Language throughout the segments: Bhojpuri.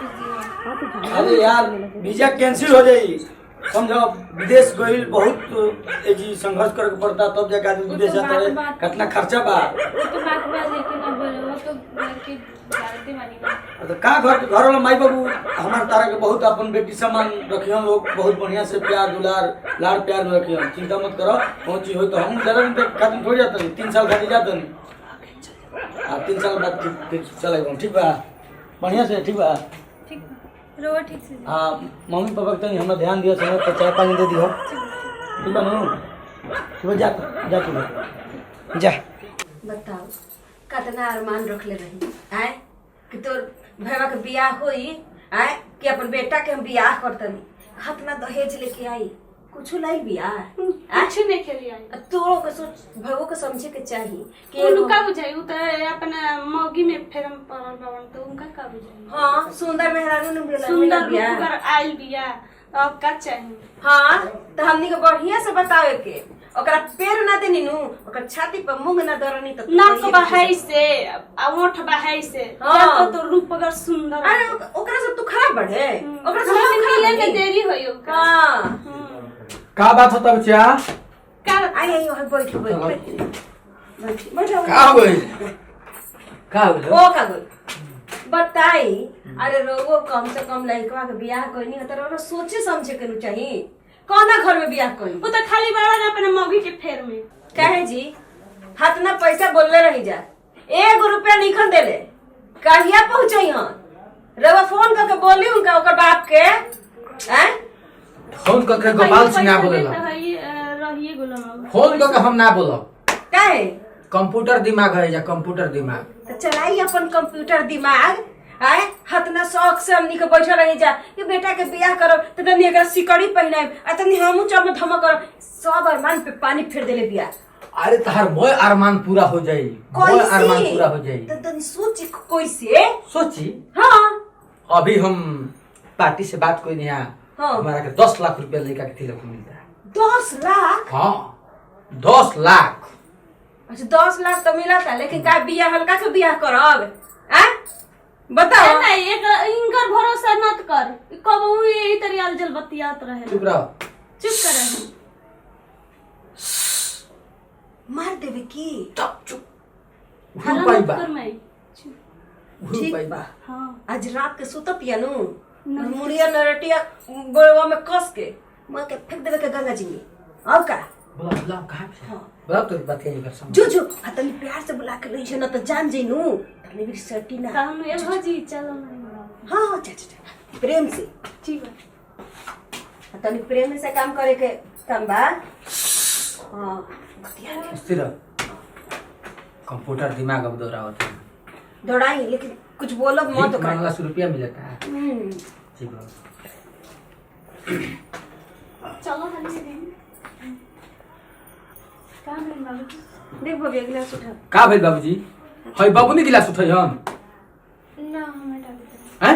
अरे यार वीजा कैंसिल हो जाई समझो विदेश गई बहुत जी संघर्ष करके पड़ता तब जाके आदमी विदेश जाता है कितना खर्चा बा तो का घर वाला माई बाबू हमारे तारा के बहुत अपन बेटी सामान रखियो लोग बहुत बढ़िया से प्यार दुलार लाड़ प्यार में रखियो चिंता मत करो बहुत चीज हो तो हम ज्यादा दिन खातिर थोड़ी जाता नहीं 3 साल खातिर जाता नहीं 3 साल बाद चलेगा ठीक बा बढ़िया से ठीक बा ठीक से हाँ मम्मी पापा के तनी हमरा ध्यान दियो समय पर चाय पानी दे दियो ठीक बा नु तू जा तू जा बताओ कितना अरमान रखले रही आए कि तोर भैया के बियाह होई आए कि अपन बेटा के हम बियाह करतनी खतना दहेज लेके आई कुछ लाई बियाह कुछ नहीं खेली आई तोरो के सोच भैया के समझे के चाहिए कि उनका बुझाई उ त अपना मौगी में फेरम पड़ल बावन तो उनका का बुझाई हां सुंदर मेहरानू ने बियाह सुंदर रूपकर आइल बिया अब का चाहिए हां तो हमनी के बढ़िया से बतावे के ओकरा पैर ना देनी नु ओकर छाती पर मुंग ना दरनी त नाक बहाई से आ ओठ बहाई से हाँ। तो रूप अगर सुंदर अरे ओकरा से तू खराब बढ़े ओकरा से हम हम मिले खराब में देरी होई ओकरा हां का बात होता बच्चा का आई आई बैठ का होई का होई ओ का गई बताई अरे रोगो कम से कम लड़का के बियाह कोई नहीं होता रो सोचे समझे के नु चाहिए कौना घर में बियाह कोई उ त खाली बड़ा ना अपने मौगी के फेर में कहे जी हाथ ना पैसा बोलले रही जा 1 रुपया निखन देले कहिया पहुंचई हन रवा फोन करके बोली उनका ओकर बाप के हैं फोन करके गोपाल सिंह ना बोलेला रहिए गुलाम फोन करके हम ना बोलब काहे कंप्यूटर दिमाग है जा कंप्यूटर दिमाग तो चलाई अपन कंप्यूटर दिमाग आए हतना शौक से हमनी के बैठल रही जा कि बेटा के बियाह करो तो तनी एकरा सिकड़ी पहिनाए आ तनी हमहु चम धमक करो सब अरमान पे पानी फेर देले बिया अरे तहार मोय अरमान पूरा हो जाई मोय अरमान पूरा हो जाई तो तनी सोच कैसे सोची हां अभी हम पार्टी से बात कोई नहीं हाँ। हमारा के 10 लाख रुपया लेकर के तिलक मिलता है 10 लाख हाँ 10 लाख अच्छा 10 लाख तो मिला था लेकिन का बियाह हल्का के बियाह करब हैं बताओ नहीं एक इनकर भरोसा मत कर कब उ यही तरियाल जल बतियात रहे चुप रहो चुप कर रहे मार देवे की चुप चुप हल्ला उहु पाई मत बा कर मैं उहु ठीक पाई बा हां आज रात के सुत पियानु मुड़िया नरटिया गोड़वा में कस के मां के फेंक देवे के गंगा जी में अब का बोला बोला कहां पे हाँ। बोला तो बात कहीं कर समझ जो तनी प्यार से बुला के लई न तो जान जइनु तनी भी सटी ना हम ए भजी चलो नहीं हां हां जा प्रेम से ठीक है तनी प्रेम से काम करे के काम बा हां स्थिर रहो। कंप्यूटर दिमाग अब दोहरावत है दौड़ाई लेकिन कुछ बोलो मत एक मांगला 100 रुपया मिलता है ठीक है चलो हम से दिन काम है बाबू देख भव्य गिलास उठा का भाई बाबूजी हई बाबू ने गिलास उठाई हम ना हम हटा देते हैं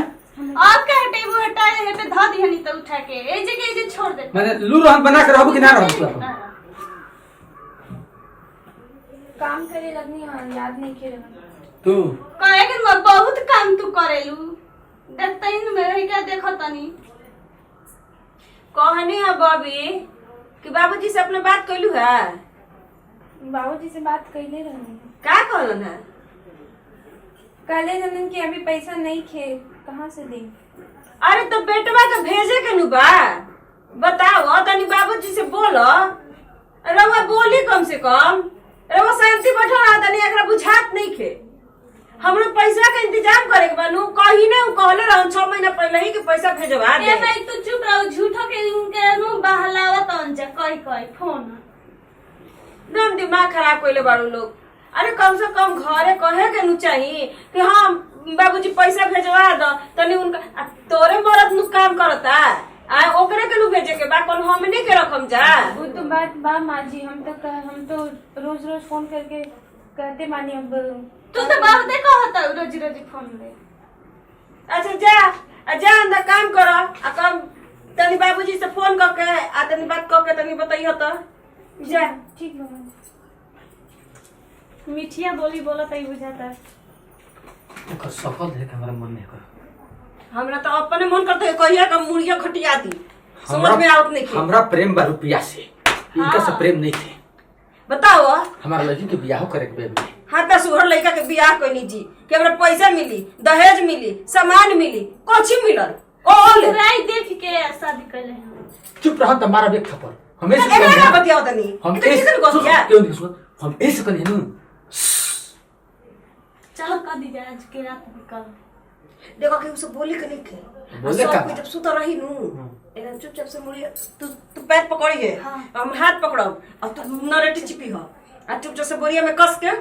आप का टेबल हटाए है पे धा दी हनी तो उठा के ए जगह जे छोड़ दे मैंने लू रहन बना के रहबो कि ना रहबो तू अपन काम करे लगनी याद नहीं करे तू कहे कि मैं बहुत काम तू करेलू देखता ही में रह के देखो तनी कहनी है बॉबी कि बाबूजी से अपने बात कइलू है बाबूजी से बात कैले रहनी का कहलन है कहले रहन कि अभी पैसा नहीं खे कहाँ से दे अरे तो बेटवा के भेजे के नु बा बताओ तनी बाबूजी से बोलो रवा बोली कम से कम रवा शांति बैठल रहा तनी एकरा बुझात नहीं खे हमरो पैसा के इंतजाम करे के बानू कहीं ना कहले रहन 6 महीना पहले ही के पैसा भेजवा दे ए भाई तू चुप रहो झूठो के इनके नु बहलावत अंजा कई फोन एकदम दिमाग खराब कइले बाड़ू लोग अरे कम से कम घरे कहे के नु चाहिए कि हां बाबूजी पैसा भेजवा दो तनी उनका तोरे मरद नु काम करता आ ओकरे के नु भेजे के बा कोन हमने के रखम जा वो तो बात बा माँ जी हम तो रोज रोज फोन करके कहते मानी अब तू तो बहुत कहता रोज रोज फोन ले अच्छा जा अंदर काम करो आ कम तनी बाबूजी से फोन करके आ तनी बात करके तनी बताइयो तो जा ठीक बा मिठिया बोली बोला तई बुझाता ओकर सकल देख हमरा मन नहीं कर। हमरा तो अपने मन करते है कहिया का मुर्गिया खटिया दी, समझ में आवत नहीं के। हमरा प्रेम बा रुपया से, इनका से प्रेम नहीं थे। बताओ हमारा लड़की के बियाह करे के बेबी। हाँ तो सुहर लड़का के बियाह कोई जी कि हमरा पैसा मिली, दहेज मिली, सामान मिली, कुछ मिलल ऑल राय देख के शादी करले हम। चुप रह तुम्हारा बेक थप्पड़ हमेशा एकरा का बतियाओ तनी हम इतनी किसी को क्या क्यों नहीं सुन हम ऐसे करिए ना। चलो कर दीजिए आज के रात में कल। देखो कि उसे बोली के नहीं के बोले का जब सुता रही नु एकदम चुपचाप से मुड़ी तू पैर पकड़िए हम हाथ पकड़ब और तू नरेटी चिपी हो आ चुपचाप से बोरिया में कस के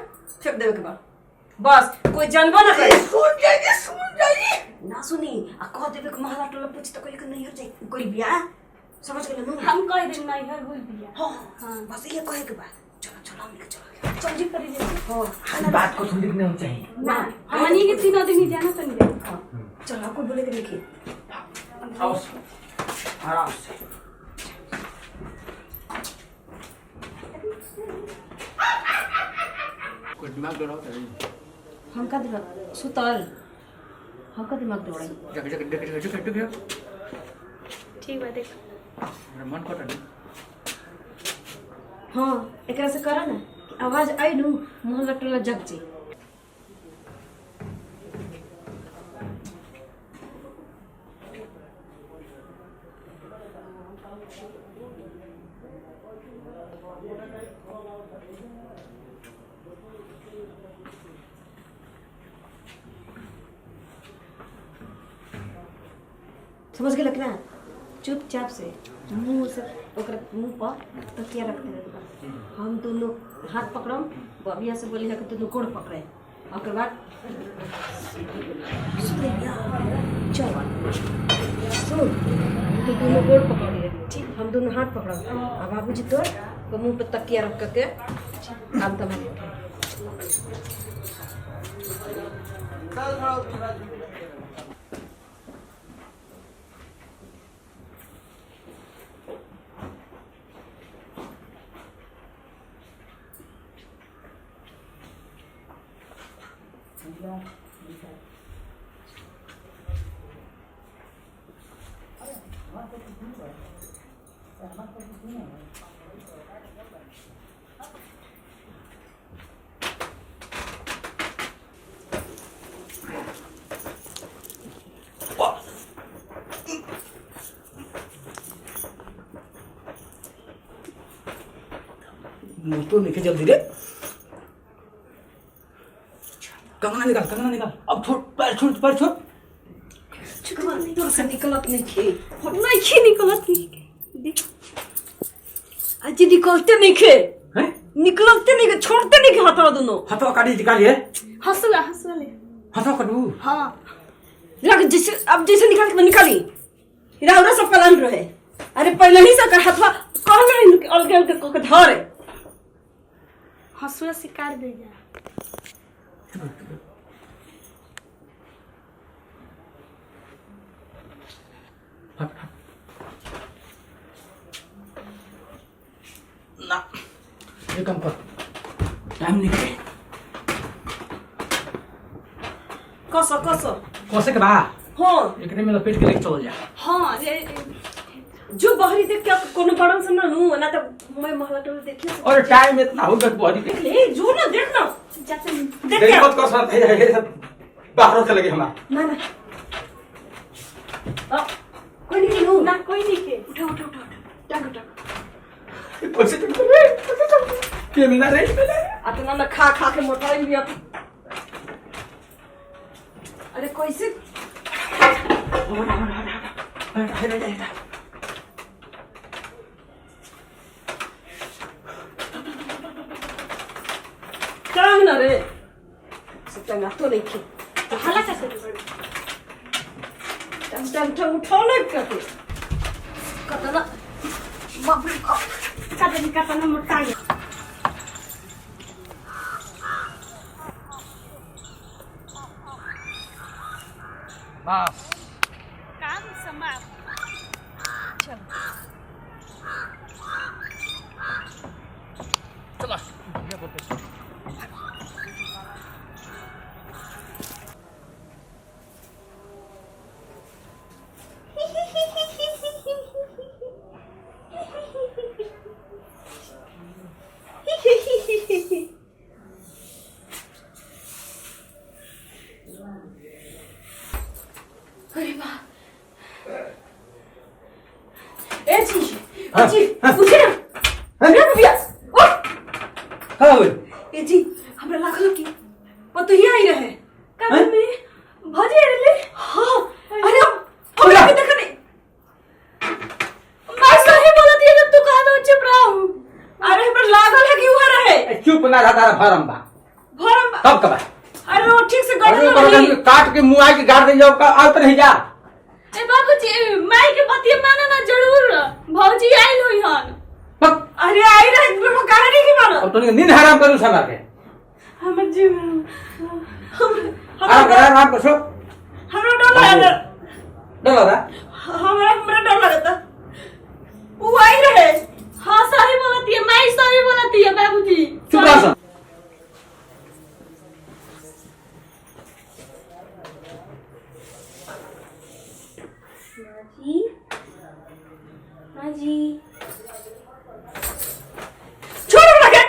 फेंक देवे के बाद बस कोई जानबो ना करे। सुन जाइए ना सुनी आ कह देवे के महला टोला पूछ तो कोई के नहीं हो जाए कोई बियाह समझ गेल नु हम कह दिन नहीं है भूल दिया। हां बस ये कहे के बाद चलो चलो हम चलो जल्दी कर दीजिए। हां बात को सुन नहीं चाहिए ना हमनी के तीनों दिन जाना तो नहीं। चलो आपको बोले के देखिए आओ आराम से। कोई दिमाग दौड़ाओ तो हम का दिमाग सुतल हम का दिमाग दौड़ाई जग ठीक है देख मन को नहीं। हाँ एकरा से करा ना कि आवाज आई नु मोहल्ला टोला जग जी। समझ गए ना चुपचाप से मुंह से ओकरा मुंह पर तकिया रख दे। हम दोनों हाथ पकड़म बबिया से बोली है कि दोनों गोड़ पकड़े और बाद चल सुन तो दोनों गोड़ पकड़िए ठीक हम दोनों हाथ पकड़म और बाबूजी तो मुंह पे तकिया रख करके काम तमाम तो लेके जल्दी रे कंगना निकाल अब छोड़ पैर छोड़ तो से निकलत नहीं खे नहीं खे निकलत नहीं देख आज निकलते नहीं खे हैं निकलते नहीं खे छोड़ते नहीं खे हाथवा दोनों हाथवा काटी निकालिए हंसला ले हाथवा काटू हाँ लग जैसे अब जैसे निकाली राउरा सब प्लान रहे अरे पहले ही से कर हाथवा कहल रही अलग को धरे हंसुआ से काट दे जा ना ये काम कर टाइम निकले कसो के बा हाँ एकरे में लपेट के लेके चल जा। हाँ जो बहरी देख के कोनो बड़न से ना नू ना तो मैं महला टोल देखिए और टाइम इतना हो गया बहुत ही ले जो ना देख ना जाते देख देख क्या मत कर साथ है बाहर से लगे हमारा ना ना कोई नहीं नू ना कोई नहीं के उठा टांग कैसे तुम कर रहे के मिला रे अतना ना खा के मोटाई भी अरे कैसे टांग ना रे सत्ता तो नहीं खे तो हला कैसे टांग उठाओ ना करके कतना बाप रे काटना मोटा गया बस काम समाप्त चल चलो अरे वाह ए जी पूछे ना अरे भैया हां बोल ए जी हमरा लागल कि पतो ही आई रहे का में भजी रे हां अरे हमरा के देखने मैं सही बोलत है जब तू कहा तो चुप रहा हूं अरे हमरा लागल है कि वहां रहे चुप ना रहा तारा फार्म बा कब कब अरे वो ठीक से अरे गड़ नहीं काट के मुंह के गाड़ दे जाओ का आल तो नहीं जा ए बाबूजी माई के पति माना ना जरूर भौजी आइल होई हन अरे आई रहे वो कहानी की मानो अब तो नींद हराम करू समा के हमर जीवन आराम कर सो हमरा डर लगा डर लगा हमरा डर लगता वो आई रहे हां सही बोलती है माई सही बोलती है बाबूजी चुप रह सो माजी छोड़ लगे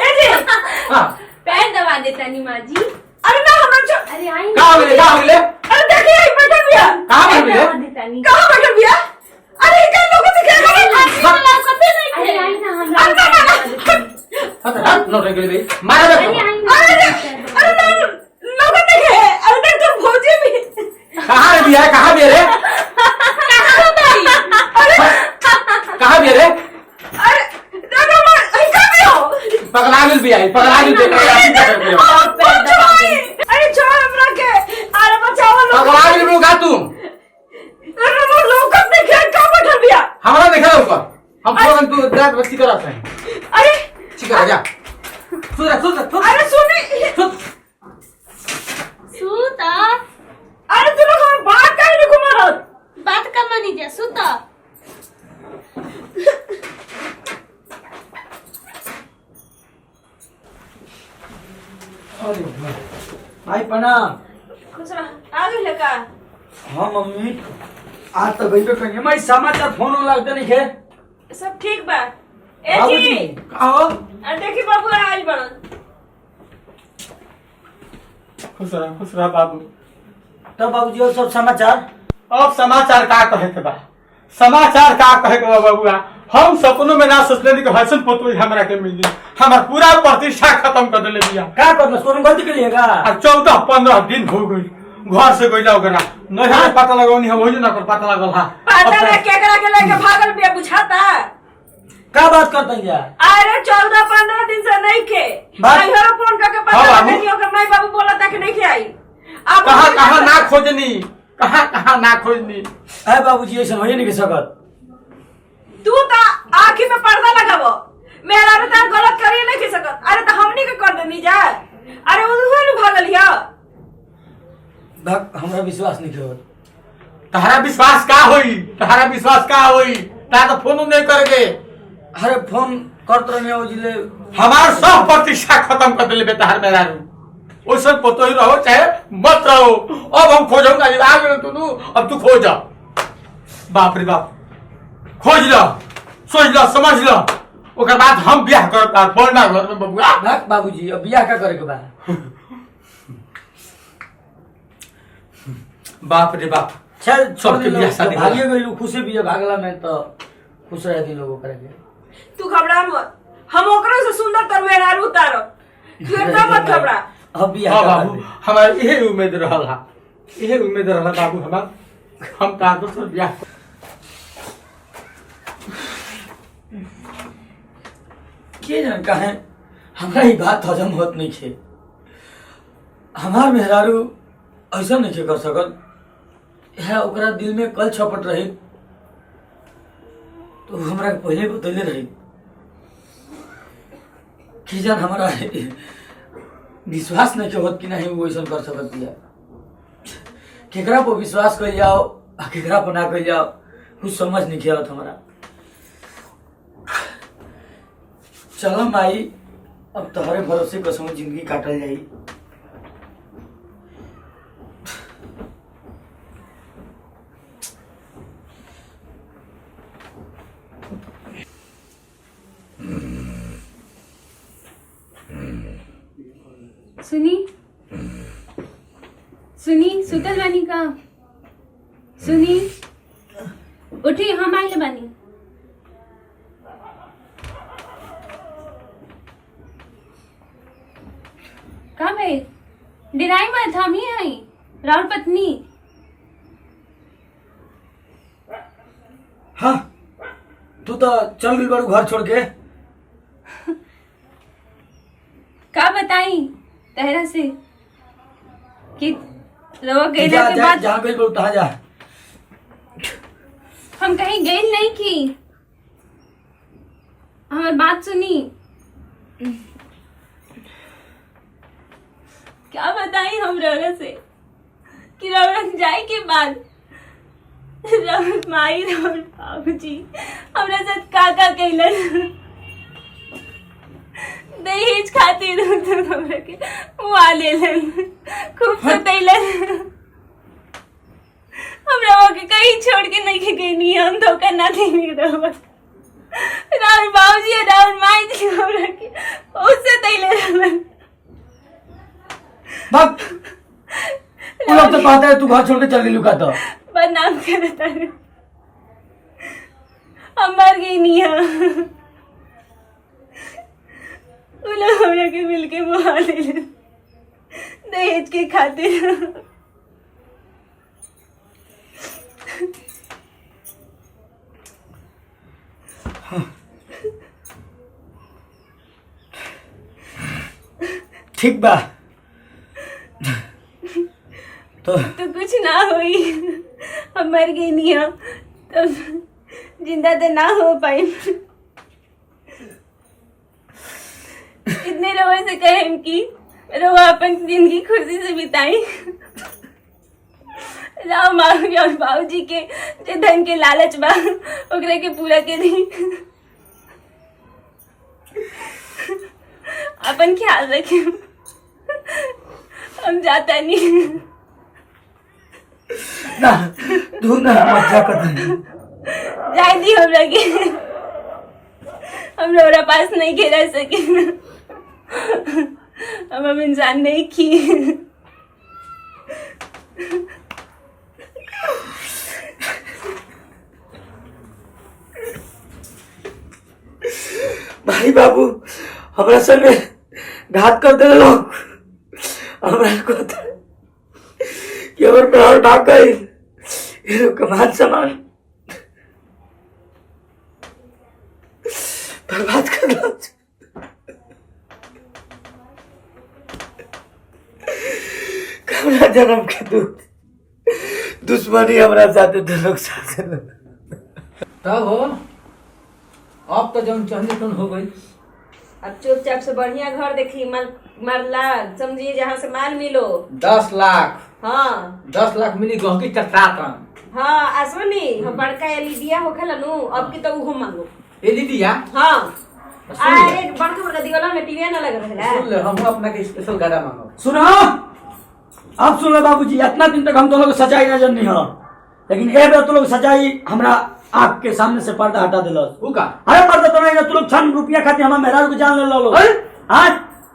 ए जी हां पैर दबा देता नी माजी अरे ना हमरा अरे आई का हो गए अरे देखिए आई बैठल बिया कहां बैठ दबा गए देता नी कहां बैठल बिया अरे इनका लोगों से क्या अरे आई ना हम नो रे गले मारा अरे बे आई ना अरे लोगों ने अरे देख तो भौजी भी कहां रे बिया कहां बे रे कहां बे रे अरे दादा मैं इनका भी हो पगला गेल बिया पगला गेल बे अरे छोड़ हमरा के अरे बचाओ लोग पगला गेल बे का तू अरे वो लोग अपने खेत का बैठल बिया हमरा देखा ऊपर हम फोन तू रात बच्ची करत है अरे ठीक है जा सुन अरे सुनी सुता अरे तू लोग हमारी बात काहे नहीं घुमारत बात का मानी जा सुता अरे आई प्रणाम खुश रह आ गई लगा हाँ मम्मी आज तो गई कहीं मैं समाचार फोन लगते नहीं है सब ठीक बा ए बाबूजी जी आओ अरे देखी बाबू आज बनन खुश रहा बाबू। तब बाबूजी और सब समाचार अब समाचार का कहे के बा समाचार का कहे के बा बाबूआ हम सपनों में ना सोचले कि हसन पोतो हमरा के मिली हमार पूरा प्रतिष्ठा खत्म कर देले बिया क्या करना सोनू गलती के लिए का आ 14-15 दिन हो गई घर से गइला ओकरा नहीं पता लगौनी हम होई ना कर पता लगल हां पता ना केकरा के लेके भागल बिया बुझाता क्या बात करते हैं यार अरे 14-15 दिन से नहीं के बात- भाई हरो फोन करके हाँ, पता बाबू। नहीं ओकर माई बाबू बोला था कि नहीं के आई अब कहां कहां ना खोजनी कहां ना खोजनी है बाबूजी ऐसा होइए नहीं के सकत तू तो आंखी में पर्दा लगावो मेरा बता गलत करिए नहीं के सकत अरे तो हमनी के कर देनी जा अरे उहे नु भागल हिया भक हमरा विश्वास नहीं होत तहरा विश्वास का होई ता तो फोन नहीं करके अरे फोन करत रहने हो जिले हमार सब प्रतिष्ठा खत्म कर दिले बेतार मेरा रू ओसन पतो ही रहो चाहे मत रहो अब हम खोजूंगा ये आ गए तू अब तू खोज बाप रे बाप खोज लो सोच लो समझ लो ओकर बाद हम ब्याह करता पढ़ना घर में बबुआ भक बाबूजी अब बियाह का करे के बा बाप रे बाप चल छोड़ सबके दे बियाह शादी भागिए गइलू खुशी भी भागला में तो खुश रह दिन लोगों करेंगे तू घबरा मत हम ओकरा से सुंदर तर मेरा रू उतारो तू एकदम मत घबरा अब बियाह हां का बाबू बाबू हमार यही उम्मीद रहला बाबू हमार हम का तो ब्याह के जान कहे हमरा ही बात हजम होत नहीं छे हमार मेहरारू ऐसा नहीं कर सकत है ओकरा दिल में कल छपट रही तो हमरा के पहले बतैले रही कि जान हमारा विश्वास नहीं के होत कि नहीं वो ऐसा कर सकत बिया केकरा पर विश्वास कर जाओ आ केकरा पर ना कर जाओ कुछ समझ नहीं के आवत हमरा चलो माई अब तोहरे भरोसे कसम जिंदगी काटल जाई सुनी सुनी सुतल बानी का सुनी उठी हम आइले बानी। का भाई डिराई मत हम ही आई राउर पत्नी। हाँ तू तो चल गई बड़ू घर छोड़ के। का बताई तहरा से कि रवा जा, गईला के जा, बाद जहाँ गई बड़ू तहाँ जा। हम कहीं गई नहीं की। हमारी बात सुनी। क्या बताई हम रौरा से कि रौरा जाए के बाद रौर माई रौर बाबूजी हमरा साथ का कैलन दहेज खातिर हमरा के मुआ लेलन खूब सतैलन। हमरा के कहीं छोड़ के नहीं गई हम धोखा ना देनी रौरा राहुल बाबूजी और राहुल माई जी हमरा के उससे सतैलन। बाप वो लोग तो कहता है तू घर छोड़ के चल गई लुका तो बदनाम करता है। हम मर गई नहीं है वो लोग हमरा के मिल के मुहा ले दहेज के खातिर। ठीक बा तो कुछ ना हुई हम मर गई नहीं है तो जिंदा तो ना हो पाई। इतने लोगों से कहे कि रोवा अपन जिंदगी खुशी से बिताई। राव माँ और बाबूजी के जो धन के लालच बा ओकरा के पूरा के दी। अपन ख्याल रखे हम जाता नहीं ना तू ना मजा कर जाए दी हमरा के हम लोरा पास नहीं के रह सके। हम इंसान नहीं की। भाई बाबू हमरा संगे घात कर दे लोग। हमरा को कि अगर प्राण भाग गए ये लोग कमाल सामान बर्बाद कर दो। कमरा जन्म के दूध दुश्मनी हमरा साथे तो लोग साथ तब हो अब तो जौन चाहनी तुम हो गई। अब चुपचाप से बढ़िया घर देखी मरला समझिए जहाँ से माल मिलो। 10 लाख हाँ 10 लाख मिली गहकी चट्टाटन। हाँ आसवनी हम बड़का एलईडिया होखेला नु अब की तो उहो मांगो एलईडिया। हाँ सुन ले। अरे बड़का दीवाला में टीवी ना लग रहेला। सुन ले हम अपना के स्पेशल गाड़ा मांगो। सुनो अब सुन लो बाबूजी इतना दिन तक हम तो लोग सच्चाई नजर नहीं हो लेकिन ए बेर तो लोग सच्चाई हमरा आँख के सामने से पर्दा हटा दिलस। ऊ का अरे पर्दा तो नहीं तू लोग 6 रुपया खातिर हमारे मेहरारू को जान ले लो। अरे? हाँ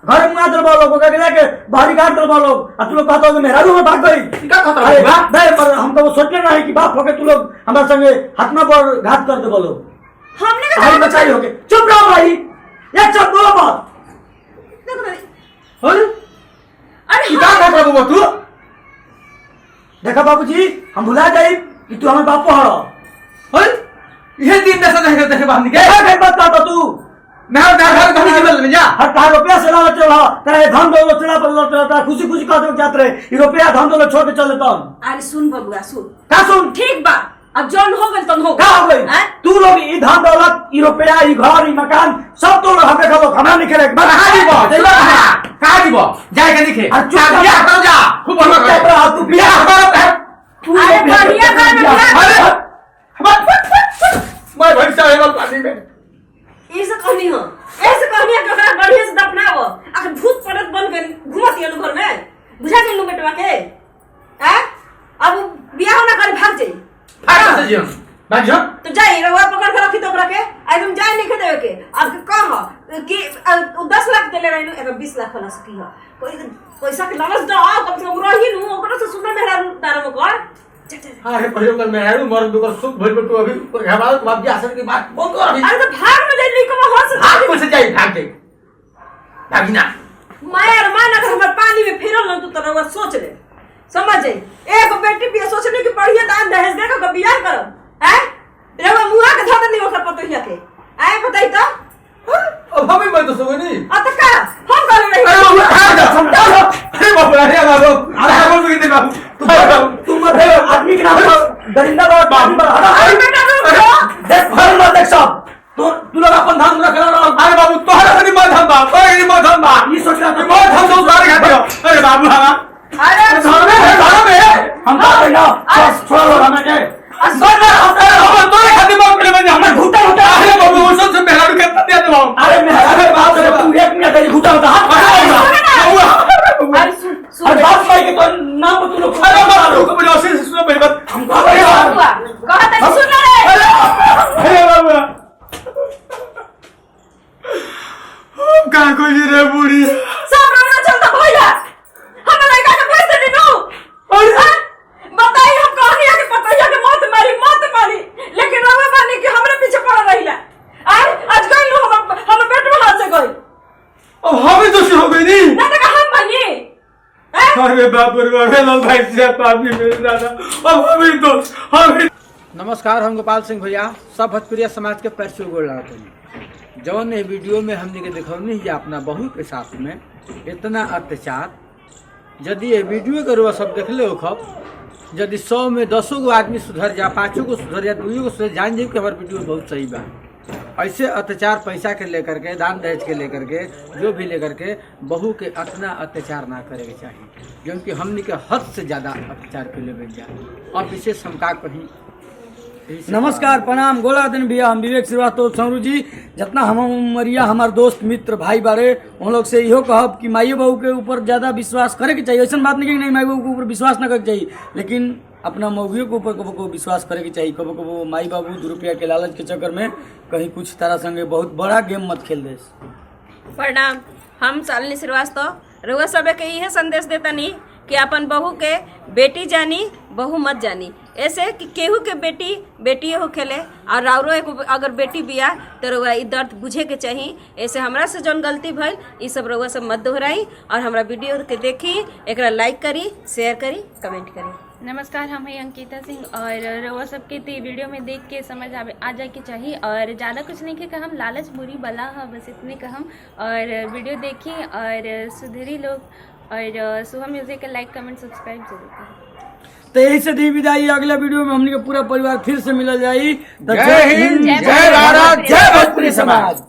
घर में आदर बोलो को के लेके बाहरी काट दर बोलो और तू लोग कहते हो कि मेहरारू में भाग गई। का खतरा अरे है बा? नहीं पर हम तो वो सोचने ना है कि बाप होके तू लोग हमारे संगे हाथना पर घात कर दे बोलो। हमने भाई बचाई होके चुप रहो भाई एक चुप बोलो मत। अरे अरे का कर रहा हो तू? देखा बाबूजी हम भुला जाए कि तू हमें बाप हड़ो। अरे ये दिन जैसा देखे देखे बाहर निकल। क्या कहीं बात करता तू मैं घर घर घर जीवन में जा। हर कहा रुपया से लालच चढ़ा तेरा धन दौलत चढ़ा पर लौट रहा था खुशी खुशी कहते जाते रहे ये रुपया धन दौलत छोड़ के चले तो अरे सुन बबुआ सुन का सुन ठीक बा अब जौन हो गल तन हो का हो गई हैं? तू लोग ये धन दौलत ये रुपया ये घर ये मकान सब तो लोग हमें खलो हमारा नहीं खेले कहाँ जीवो? कहाँ जीवो? जाए के दिखे। अरे चुप बियाह करो जा। खूब बढ़िया चुप रहो, तू बियाह करो। अरे बढ़िया घर में बियाह अरे मैं भैंसा है पानी में। ऐसे कहनी हो ऐसे कहनी है कि ओकरा बढ़िया से दफनाओ आखिर भूत प्रेत बन के घुमत ये घर में बुझा गेल बेटवा के हैं अब बियाह ना करे भाग जाई। भाग से जीवन भाग जा। तो जाई रवा पकड़ के रखी तो ओकरा के आज हम जाए नहीं देवे के अब कह कि 10 लाख देले रहनु एबे 20 लाख वाला सकी हो कोई पैसा के लालच दा कम से कम रही नु ओकरा से सुंदर मेहरा दारा में कर अरे पहिले कर मेहरू मर दुकर सुख भइल तू अभी हमारा बाप जी आसन की बात बोल कर अभी। अरे तो भाग में जाई नहीं को हंस भाग कैसे जाई भाग दे भागिना मायर माना कर हमर पानी में फेरल न तू तो रवा सोच ले समझ जाई एक बेटी भी सोचने की बढ़िया दान दहेज दे के बियाह करब हैं रवा मुआ के धर नहीं ओकर पतोहिया के आए बताई तो अब हमें मैं तो सुगनी आ तो का हम कर रही अरे बाबू अरे बाबू अरे बाबू कितने बाबू तुम मत आदमी के नाम पर दरिंदा बाबू अरे बेटा रुको देख भर मत देख सब तू लोग अपन धान रख रहा अरे बाबू तोहरा से मत हम बा कोई मत हम बा ये सोच रहा था बहुत हम सब सारे खाते हो अरे बाबू हमारा अरे घर में हम बात है ना छोड़ लो हमें के हम तोरे खाते बाबू के बन हमर घुटा घुटा अरे बाबू वो सब मेरा भी करता दे दो अरे मेरे बाप रे तू एक मिनट है घुटा होता हाथ अरे सुन अरे बाप भाई के तो नाम तू लोग अरे बाबू को बोलो से सुनो मेरी बात हम कह रहे हैं कहता नहीं सुन रे अरे बाबू का कोई रे बूढ़ी सब हमरा चलता भैया हम लड़का के पैसे दे दो और बताइए हम कहनी है कि पतैया के मत मारी लेकिन रवा बानी कि हमरे पीछे पड़ रहिला आज गई लो हम बेटवा हाथ से गई अब हमें तो शुरू हो गई नहीं ना तो हम बनी अरे बाप रे बाप लाल भाई से पापी मेरे दादा अब हमें तो हमें नमस्कार, हम गोपाल सिंह भैया सब भोजपुरिया समाज के पैर से गोड़ लगाते हैं। जौन ये वीडियो में हमने के दिखौनी है अपना बहू के साथ में इतना अत्याचार, यदि ये वीडियो के रुआ सब देख ले खब, यदि 100 में 10 गो आदमी सुधर जा, 5 को सुधर जा, 2 को सुधर, जान जाए कि हमारे वीडियो बहुत सही बा। ऐसे अत्याचार पैसा के लेकर के, दान दहेज के लेकर के, जो भी लेकर के बहू के इतना अत्याचार ना करे के चाहिए, क्योंकि हमने के हद से ज़्यादा अत्याचार के ले जाए। और विशेष हम का कहीं नमस्कार प्रणाम गोला दिन भैया, हम विवेक श्रीवास्तव सौरू जी। जितना हम उमरिया हमार दोस्त मित्र भाई बारे उन लोग से इहो कहब कि माई बहू के ऊपर ज़्यादा विश्वास करे के चाहिए। ऐसा बात नहीं कि नहीं माई बहू के ऊपर विश्वास न करे के चाहिए, लेकिन अपना मौगियों के ऊपर कबो को विश्वास करे के चाहिए। कबो कबो माई बाबू 2 रुपया के लालच के चक्कर में कहीं कुछ तारा संगे बहुत बड़ा गेम मत खेल दे। प्रणाम, हम शालिनी श्रीवास्तव रउआ सबे के इहे संदेश देतनी कि अपन बहू के बेटी जानी बहू मत जानी। ऐसे कि केहू के बेटी बेटिए हो खेले और राउरो अगर बेटी बिया तो रउआ ई दर्द बुझे के चाहिए। ऐसे हमरा से जौन गलती भइल ई सब रउआ सब मत दोहराई और हमरा वीडियो के देखी, एकरा लाइक करी, शेयर करी, कमेंट करी। नमस्कार, हम हैं अंकिता सिंह और रउआ सबके ते वीडियो में देख के समझ आ जाए के चाहिए और ज़्यादा कुछ नहीं कहम, लालच बुरी बला है, बस इतने कहम। और वीडियो देखी और सुधरी लोग और सुहा म्यूजिक का लाइक कमेंट सब्सक्राइब जरूर करें। तो यही से दी विदाई, अगला वीडियो में हमने का पूरा परिवार फिर से मिल जाई। जय हिंद, जय भारत, जय भोजपुरी समाज।